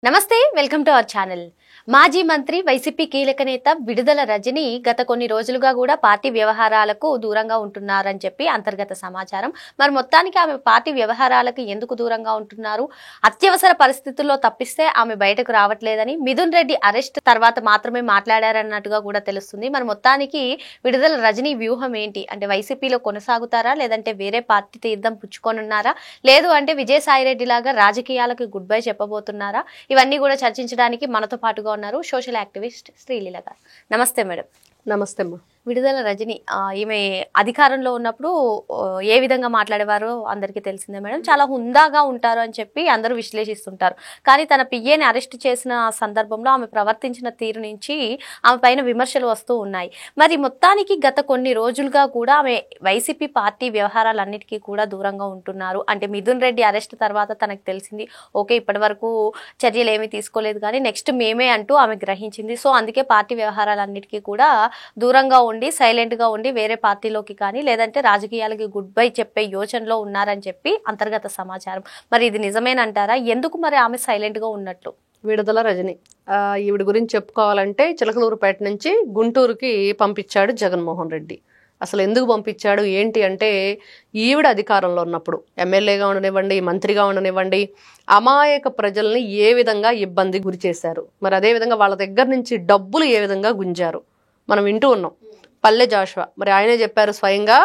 నమస్తే welcome to our channel. మాజీ మంత్రి వైసీపీ కీలక నేత విడుదల రజని గత కొన్ని రోజులుగా కూడా పార్టీ వ్యవహారాలకు దూరంగా ఉంటున్నారని చెప్పి అంతర్గత సమాచారం. మరి మొత్తానికి ఆమె పార్టీ వ్యవహారాలకు ఎందుకు దూరంగా ఉంటున్నారు, అత్యవసర పరిస్థితుల్లో తప్పిస్తే ఆమె బయటకు రావట్లేదని మిథున్ రెడ్డి అరెస్ట్ తర్వాత మాత్రమే మాట్లాడారన్నట్టుగా కూడా తెలుస్తుంది. మరి మొత్తానికి విడుదల రజని వ్యూహం ఏంటి అంటే వైసీపీలో కొనసాగుతారా, లేదంటే వేరే పార్టీ తీర్థం పుచ్చుకొనున్నారా, లేదు అంటే విజయసాయిరెడ్డి లాగా రాజకీయాలకు గుడ్ బై చెప్పబోతున్నారా? ఇవన్నీ కూడా చర్చించడానికి మనతో పాటుగా ఉన్నారు సోషల్ యాక్టివిస్ట్ శ్రీలీల గారు. నమస్తే మేడం. నమస్తే అమ్మా. విడుదల రజని ఈమె అధికారంలో ఉన్నప్పుడు ఏ విధంగా మాట్లాడేవారో అందరికీ తెలిసిందే మేడం. చాలా హుందాగా ఉంటారు అని చెప్పి అందరూ విశ్లేషిస్తుంటారు. కానీ తన పిఏని అరెస్ట్ చేసిన సందర్భంలో ఆమె ప్రవర్తించిన తీరు నుంచి ఆమె పైన విమర్శలు వస్తూ ఉన్నాయి. మరి మొత్తానికి గత కొన్ని రోజులుగా కూడా ఆమె వైసీపీ పార్టీ వ్యవహారాలన్నిటికీ కూడా దూరంగా ఉంటున్నారు. అంటే మిథున్ రెడ్డి అరెస్ట్ తర్వాత తనకు తెలిసింది, ఓకే ఇప్పటి వరకు చర్యలు ఏమీ తీసుకోలేదు కానీ నెక్స్ట్ మేమే అంటూ ఆమె గ్రహించింది. సో అందుకే పార్టీ వ్యవహారాలన్నిటికీ కూడా దూరంగా ఉండి సైలెంట్ గా ఉండి వేరే పార్టీలోకి కానీ లేదంటే రాజకీయాలకి గుడ్ బై చెప్పే యోచనలో ఉన్నారని చెప్పి అంతర్గత సమాచారం. మరి ఇది నిజమేనంటారా? ఎందుకు మరి ఆమె సైలెంట్ గా ఉన్నట్లు? విడుదల రజని ఈవిడ గురించి చెప్పుకోవాలంటే చిలకలూరుపేట నుంచి గుంటూరుకి పంపించాడు జగన్మోహన్ రెడ్డి. అసలు ఎందుకు పంపించాడు ఏంటి అంటే, ఈవిడ అధికారంలో ఉన్నప్పుడు ఎమ్మెల్యేగా ఉండనివ్వండి, మంత్రిగా ఉండనివ్వండి, అమాయక ప్రజల్ని ఏ విధంగా ఇబ్బంది గురి చేశారు, మరి అదేవిధంగా వాళ్ళ దగ్గర నుంచి డబ్బులు ఏ విధంగా గుంజారు మనం వింటూ ఉన్నాం. పల్లె జాషువా మరి ఆయనే చెప్పారు స్వయంగా,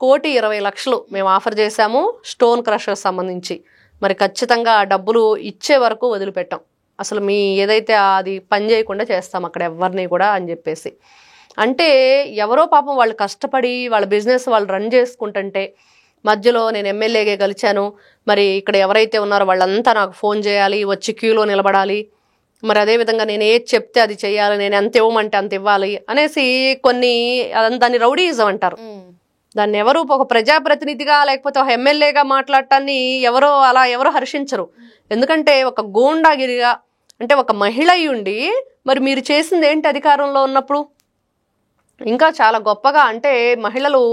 1,20,00,000 మేము ఆఫర్ చేశాము స్టోన్ క్రషర్ సంబంధించి, మరి ఖచ్చితంగా ఆ డబ్బులు ఇచ్చే వరకు వదిలిపెట్టాం, అసలు మీ ఏదైతే అది పని చేయకుండా చేస్తాం అక్కడ ఎవరిని కూడా అని చెప్పేసి. అంటే ఎవరో పాపం వాళ్ళు కష్టపడి వాళ్ళ బిజినెస్ వాళ్ళు రన్ చేసుకుంటుంటే మధ్యలో నేను ఎమ్మెల్యేగా గెలిచాను, మరి ఇక్కడ ఎవరైతే ఉన్నారో వాళ్ళంతా నాకు ఫోన్ చేయాలి, వచ్చి క్యూలో నిలబడాలి, మరి అదేవిధంగా నేను ఏది చెప్తే అది చేయాలి, నేను ఎంత ఇవ్వమంటే అంత ఇవ్వాలి అనేసి కొన్ని దాన్ని రౌడీయిజం అంటారు. దాన్ని ఎవరు ఒక ప్రజాప్రతినిధిగా లేకపోతే ఒక ఎమ్మెల్యేగా మాట్లాడటాన్ని ఎవరో హర్షించరు. ఎందుకంటే ఒక గూండాగిరిగా అంటే ఒక మహిళ ఉండి మరి మీరు చేసింది ఏంటి అధికారంలో ఉన్నప్పుడు? ఇంకా చాలా గొప్పగా అంటే మహిళలు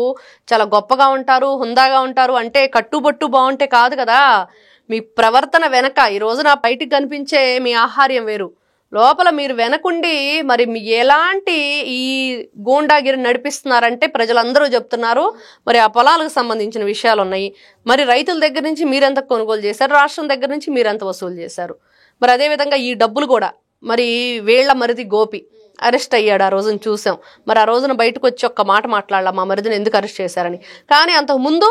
చాలా గొప్పగా ఉంటారు, హుందాగా ఉంటారు అంటే కట్టుబొట్టు బాగుంటే కాదు కదా. మీ ప్రవర్తన వెనక ఈ రోజున బయటికి కనిపించే మీ ఆహార్యం వేరు, లోపల మీరు వెనకుండి మరి మీ ఎలాంటి ఈ గూండాగిరి నడిపిస్తున్నారంటే ప్రజలందరూ చెప్తున్నారు. మరి ఆ పొలాలకు సంబంధించిన విషయాలు ఉన్నాయి, మరి రైతుల దగ్గర నుంచి మీరెంత కొనుగోలు చేశారు, రాష్ట్రం దగ్గర నుంచి మీరెంత వసూలు చేశారు, మరి అదేవిధంగా ఈ డబ్బులు కూడా మరి వీళ్ల మరిది గోపి అరెస్ట్ అయ్యాడు, ఆ రోజున చూసాం. మరి ఆ రోజున బయటకు వచ్చి ఒక్క మాట మాట్లాడాల మా మరిదిని ఎందుకు అరెస్ట్ చేశారని. కానీ అంతకుముందు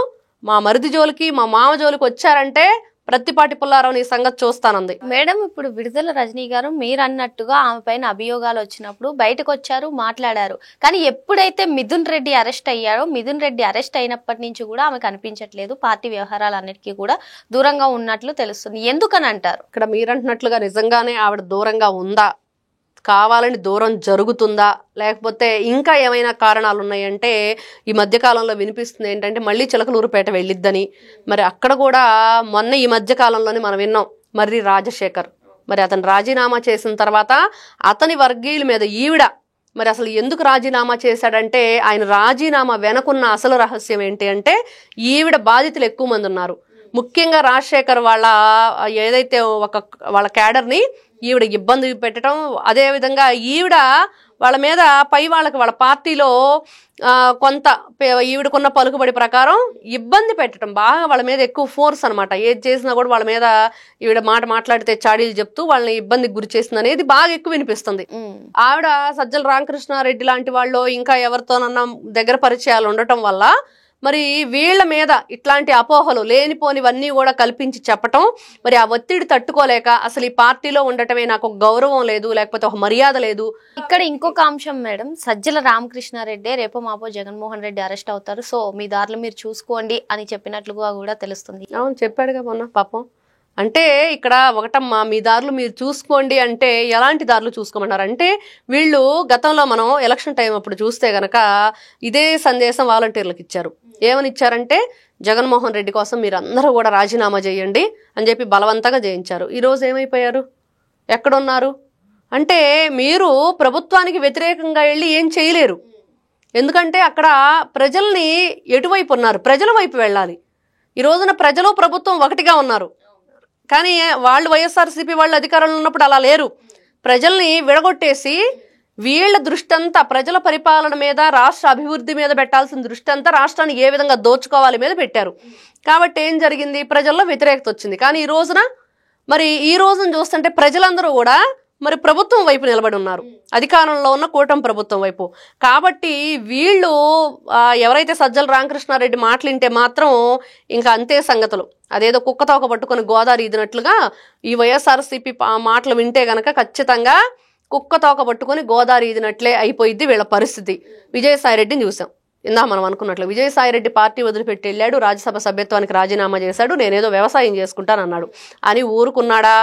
మా మరిది జోలికి మా మామ జోలికి వచ్చారంటే ప్రత్తిపాటి పుల్లారావు ఈ సంగతి చూస్తానంది. మేడం ఇప్పుడు విడుదల రజనీ గారు మీరు అన్నట్టుగా ఆమె పైన అభియోగాలు వచ్చినప్పుడు బయటకు వచ్చారు, మాట్లాడారు. కానీ ఎప్పుడైతే మిథున్ రెడ్డి అరెస్ట్ అయ్యారో మిథున్ రెడ్డి అరెస్ట్ అయినప్పటి నుంచి కూడా ఆమె కనిపించట్లేదు, పార్టీ వ్యవహారాలన్నిటికీ కూడా దూరంగా ఉన్నట్లు తెలుస్తుంది. ఎందుకని అంటారు? ఇక్కడ మీరంటున్నట్లుగా నిజంగానే ఆవిడ దూరంగా ఉందా, కావాలని దూరం జరుగుతుందా, లేకపోతే ఇంకా ఏమైనా కారణాలు ఉన్నాయంటే ఈ మధ్యకాలంలో వినిపిస్తుంది ఏంటంటే మళ్ళీ చిలకలూరుపేట వెళ్ళిద్దని. మరి అక్కడ కూడా మొన్న ఈ మధ్యకాలంలోనే మనం విన్నాం మర్రి రాజశేఖర్ మరి అతను రాజీనామా చేసిన తర్వాత అతని వర్గీయుల మీద ఈవిడ మరి అసలు ఎందుకు రాజీనామా చేశాడంటే ఆయన రాజీనామా వెనకున్న అసలు రహస్యం ఏంటి అంటే ఈవిడ బాధితులు ఎక్కువ మంది ఉన్నారు. ముఖ్యంగా రాజశేఖర్ వాళ్ళ ఏదైతే వాళ్ళ క్యాడర్ని ఈవిడ ఇబ్బంది పెట్టడం, అదేవిధంగా ఈవిడ వాళ్ళ మీద పై వాళ్ళ పార్టీలో కొంత ఈవిడకున్న పలుకుబడి ప్రకారం ఇబ్బంది పెట్టడం, బాగా వాళ్ళ మీద ఎక్కువ ఫోర్స్ అనమాట. ఏది చేసినా కూడా వాళ్ళ మీద ఈవిడ మాట్లాడితే చాడీలు చెప్తూ వాళ్ళని ఇబ్బందికి గురి చేస్తుంది అనేది బాగా ఎక్కువ వినిపిస్తుంది. ఆవిడ సజ్జల రామకృష్ణారెడ్డి లాంటి వాళ్ళు ఇంకా ఎవరితోనన్నా దగ్గర పరిచయాలు ఉండటం వల్ల మరి వీళ్ళ మీద ఇట్లాంటి అపోహలు లేనిపోనివన్నీ కూడా కల్పించి చెప్పటం, మరి ఆ ఒత్తిడి తట్టుకోలేక అసలు ఈ పార్టీలో ఉండటమే నాకు ఒక గౌరవం లేదు, లేకపోతే ఒక మర్యాద లేదు. ఇక్కడ ఇంకొక అంశం మేడం, సజ్జల రామకృష్ణారెడ్డి రేపో మాపో జగన్మోహన్ రెడ్డి అరెస్ట్ అవుతారు, సో మీ దారిలో మీరు చూసుకోండి అని చెప్పినట్లుగా కూడా తెలుస్తుంది. అవును చెప్పాడుగా మొన్న పాపం. అంటే ఇక్కడ ఒకటమ్మా, మీ దారులు మీరు చూసుకోండి అంటే ఎలాంటి దారులు చూసుకోమన్నారు అంటే వీళ్ళు గతంలో మనం ఎలక్షన్ టైం అప్పుడు చూస్తే గనక ఇదే సందేశం వాలంటీర్లకు ఇచ్చారు. ఏమని ఇచ్చారంటే జగన్మోహన్ రెడ్డి కోసం మీరు అందరూ కూడా రాజీనామా చేయండి అని చెప్పి బలవంతంగా చేయించారు. ఈరోజు ఏమైపోయారు, ఎక్కడున్నారు అంటే మీరు ప్రభుత్వానికి వ్యతిరేకంగా వెళ్ళి ఏం చేయలేరు. ఎందుకంటే అక్కడ ప్రజల్ని ఎటువైపు ఉన్నారు, ప్రజల వైపు వెళ్ళాలి. ఈ రోజున ప్రజలు ప్రభుత్వం ఒకటిగా ఉన్నారు. కానీ వాళ్ళు వైఎస్ఆర్సీపీ వాళ్ళు అధికారంలో ఉన్నప్పుడు అలా లేరు. ప్రజల్ని విడగొట్టేసి వీళ్ళ దృష్టి అంతా ప్రజల పరిపాలన మీద, రాష్ట్ర అభివృద్ధి మీద పెట్టాల్సిన దృష్టి అంతా రాష్ట్రాన్ని ఏ విధంగా దోచుకోవాలి మీద పెట్టారు. కాబట్టి ఏం జరిగింది, ప్రజల్లో వ్యతిరేకత వచ్చింది. కానీ ఈ రోజున చూస్తుంటే ప్రజలందరూ కూడా మరి ప్రభుత్వం వైపు నిలబడి ఉన్నారు, అధికారంలో ఉన్న కూటమి ప్రభుత్వం వైపు. కాబట్టి వీళ్ళు ఎవరైతే సజ్జల రామకృష్ణారెడ్డి మాటలింటే మాత్రం ఇంకా అంతే సంగతులు. అదేదో కుక్కతోక పట్టుకొని గోదావరి ఈదినట్లుగా ఈ వైఎస్ఆర్సీపీ మాటలు వింటే గనక ఖచ్చితంగా కుక్కతోక పట్టుకొని గోదావరి ఈదినట్లే అయిపోయింది వీళ్ళ పరిస్థితి. విజయసాయిరెడ్డిని చూసాం, ఇందా మనం అనుకున్నట్లు విజయసాయిరెడ్డి పార్టీ వదిలిపెట్టి వెళ్ళాడు, రాజ్యసభ సభ్యత్వానికి రాజీనామా చేశాడు, నేనేదో వ్యవసాయం చేసుకుంటానన్నాడు అని ఊరుకున్నాడా?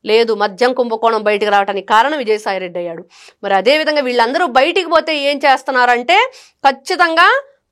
లేదు. మద్యం కుంభకోణం బయటికి రావడానికి కారణం విజయసాయిరెడ్డి అయ్యాడు. మరి అదేవిధంగా వీళ్ళందరూ బయటికి పోతే ఏం చేస్తున్నారంటే ఖచ్చితంగా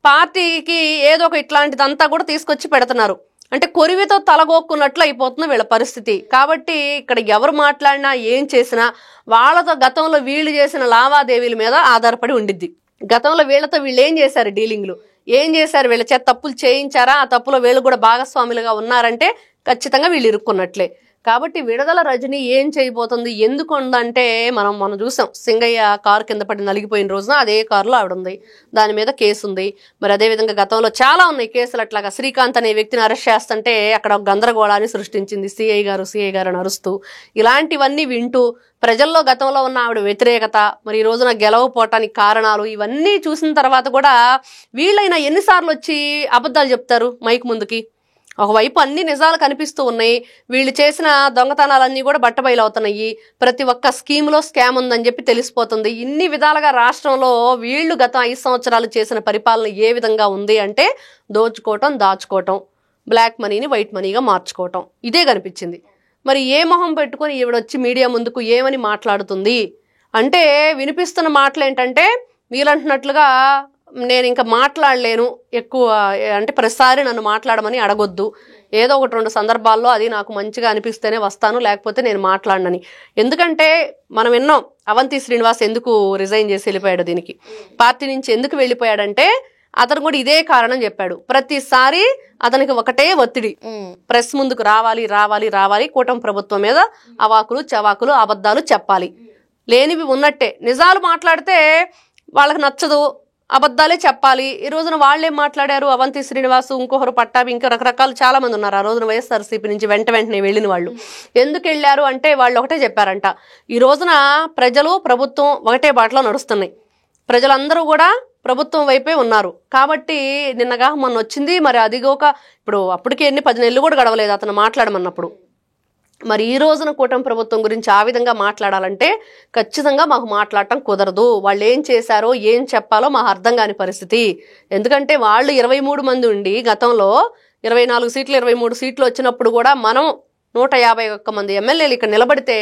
పార్టీకి ఏదో ఒక ఇట్లాంటిదంతా కూడా తీసుకొచ్చి పెడుతున్నారు. అంటే కొరివితో తలగొక్కున్నట్లు అయిపోతుంది వీళ్ళ పరిస్థితి. కాబట్టి ఇక్కడ ఎవరు మాట్లాడినా ఏం చేసినా వాళ్ళతో గతంలో వీళ్ళు చేసిన లావాదేవీల మీద ఆధారపడి ఉండిద్ది. గతంలో వీళ్ళతో వీళ్ళు ఏం చేశారు, డీలింగ్లు ఏం చేశారు, వీళ్ళ చేత తప్పులు చేయించారా, ఆ తప్పులో వీళ్ళు కూడా భాగస్వాములుగా ఉన్నారంటే ఖచ్చితంగా వీళ్ళు ఇరుక్కున్నట్లే. కాబట్టి విడుదల రజని ఏం చేయబోతుంది, ఎందుకు ఉందంటే మనం చూసాం, సింగయ్య కారు కింద పడి నలిగిపోయిన రోజున అదే కారులో ఆవిడ ఉంది, దాని మీద కేసు ఉంది. మరి అదేవిధంగా గతంలో చాలా ఉన్నాయి కేసులు. అట్లాగా శ్రీకాంత్ అనే వ్యక్తిని అరెస్ట్ చేస్తుంటే అక్కడ ఒక గందరగోళాన్ని సృష్టించింది సిఐ గారు అని అరుస్తూ. ఇలాంటివన్నీ వింటూ ప్రజల్లో గతంలో ఉన్న ఆవిడ వ్యతిరేకత, మరి ఈ రోజున గెలవపోవటానికి కారణాలు ఇవన్నీ చూసిన తర్వాత కూడా వీళ్ళైనా ఎన్నిసార్లు వచ్చి అబద్ధాలు చెప్తారు మైక్ ముందుకి? ఒకవైపు అన్ని నిజాలు కనిపిస్తూ ఉన్నాయి, వీళ్ళు చేసిన దొంగతనాలన్నీ కూడా బట్టబయలవుతున్నాయి, ప్రతి ఒక్క స్కీమ్లో స్కామ్ ఉందని చెప్పి తెలిసిపోతుంది. ఇన్ని విధాలుగా రాష్ట్రంలో వీళ్ళు గత 5 సంవత్సరాలు చేసిన పరిపాలన ఏ విధంగా ఉంది అంటే దోచుకోవటం, దాచుకోవటం, బ్లాక్ మనీని వైట్ మనీగా మార్చుకోవటం, ఇదే కనిపించింది. మరి ఏ మొహం పెట్టుకొని ఈవిడొచ్చి మీడియా ముందుకు ఏమని మాట్లాడుతుంది అంటే వినిపిస్తున్న మాటలు ఏంటంటే వీళ్ళంటున్నట్లుగా నేను ఇంకా మాట్లాడలేను ఎక్కువ, అంటే ప్రతిసారి నన్ను మాట్లాడమని అడగొద్దు, ఏదో 1-2 సందర్భాల్లో అది నాకు మంచిగా అనిపిస్తేనే వస్తాను, లేకపోతే నేను మాట్లాడనని. ఎందుకంటే మనం విన్నాం అవంతి శ్రీనివాస్ ఎందుకు రిజైన్ చేసి వెళ్ళిపోయాడు, దీనికి పార్టీ నుంచి ఎందుకు వెళ్ళిపోయాడంటే అతను కూడా ఇదే కారణం చెప్పాడు. ప్రతిసారి అతనికి ఒకటే ఒత్తిడి, ప్రెస్ ముందుకు రావాలి రావాలి రావాలి, కూటమి ప్రభుత్వం మీద అవాకులు చవాకులు అబద్ధాలు చెప్పాలి, లేనివి ఉన్నట్టే, నిజాలు మాట్లాడితే వాళ్ళకి నచ్చదు, అబద్ధాలే చెప్పాలి. ఈ రోజున వాళ్ళేం మాట్లాడారు, అవంతి శ్రీనివాసు, ఇంకొకరు పట్టాభి, ఇంకా రకరకాలు చాలా మంది ఉన్నారు. ఆ రోజున వైఎస్ఆర్సీపీ నుంచి వెంటనే వెళ్ళిన వాళ్ళు ఎందుకు వెళ్ళారు అంటే వాళ్ళు ఒకటే చెప్పారంట, ఈ రోజున ప్రజలు ప్రభుత్వం ఒకటే బాటలో నడుస్తున్నాయి, ప్రజలందరూ కూడా ప్రభుత్వం వైపే ఉన్నారు. కాబట్టి నిన్నగా మొన్న వచ్చింది, మరి అదిగోక ఇప్పుడు అప్పటికే 10 నెలలు కూడా గడవలేదు అతను మాట్లాడమన్నప్పుడు. మరి ఈ రోజున కూటమి ప్రభుత్వం గురించి ఆ విధంగా మాట్లాడాలంటే ఖచ్చితంగా మాకు మాట్లాడటం కుదరదు. వాళ్ళు ఏం చేశారో ఏం చెప్పాలో మాకు అర్థం కాని పరిస్థితి. ఎందుకంటే వాళ్ళు 23 మంది ఉండి గతంలో 24 సీట్లు 23 సీట్లు వచ్చినప్పుడు కూడా మనం 151 మంది ఎమ్మెల్యేలు ఇక్కడ నిలబడితే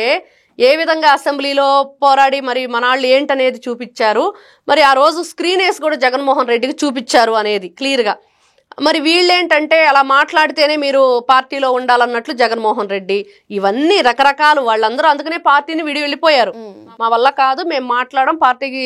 ఏ విధంగా అసెంబ్లీలో పోరాడి మరి మనాళ్ళు ఏంటనేది చూపించారు. మరి ఆ రోజు స్క్రీన్ వేసి కూడా జగన్మోహన్ రెడ్డికి చూపించారు అనేది క్లియర్గా. మరి వీళ్ళేంటంటే అలా మాట్లాడితేనే మీరు పార్టీలో ఉండాలన్నట్లు జగన్మోహన్ రెడ్డి, ఇవన్నీ రకరకాలు. వాళ్ళందరూ అందుకనే పార్టీని విడి వెళ్ళిపోయారు, మా వల్ల కాదు, మేము మాట్లాడడం, పార్టీకి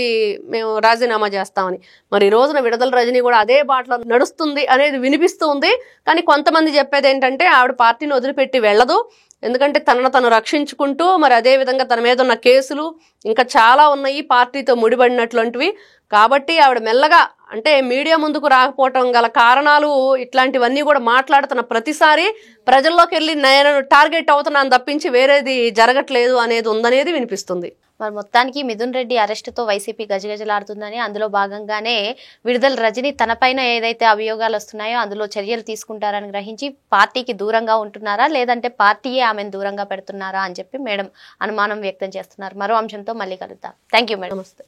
మేము రాజీనామా చేస్తామని. మరి ఈ రోజున విడుదల రజని కూడా అదే బాటలో నడుస్తుంది అనేది వినిపిస్తూ ఉంది. కానీ కొంతమంది చెప్పేది ఏంటంటే ఆవిడ పార్టీని వదిలిపెట్టి వెళ్ళదు, ఎందుకంటే తను రక్షించుకుంటూ, మరి అదే విధంగా తన మీద ఉన్న కేసులు ఇంకా చాలా ఉన్నాయి పార్టీతో ముడిపడినటువంటివి. కాబట్టి ఆవిడ మెల్లగా, అంటే మీడియా ముందుకు రాకపోవటం గల కారణాలు ఇట్లాంటివన్నీ కూడా మాట్లాడుతున్న ప్రతిసారి ప్రజల్లోకి వెళ్ళి నేను టార్గెట్ అవుతున్నాను తప్పించి వేరేది జరగట్లేదు అనేది ఉందనేది వినిపిస్తుంది. మరి మొత్తానికి మిథున్ రెడ్డి అరెస్టుతో వైసీపీ గజగజలాడుతుందని, అందులో భాగంగానే విడుదల రజని తనపైన ఏదైతే అభియోగాలు వస్తున్నాయో అందులో చర్యలు తీసుకుంటారని గ్రహించి పార్టీకి దూరంగా ఉంటున్నారా, లేదంటే పార్టీయే ఆమెను దూరంగా పెడుతున్నారా అని చెప్పి మేడం అనుమానం వ్యక్తం చేస్తున్నారు. మరో అంశంతో మళ్ళీ కలుద్దాం. Thank you madam. నమస్తే.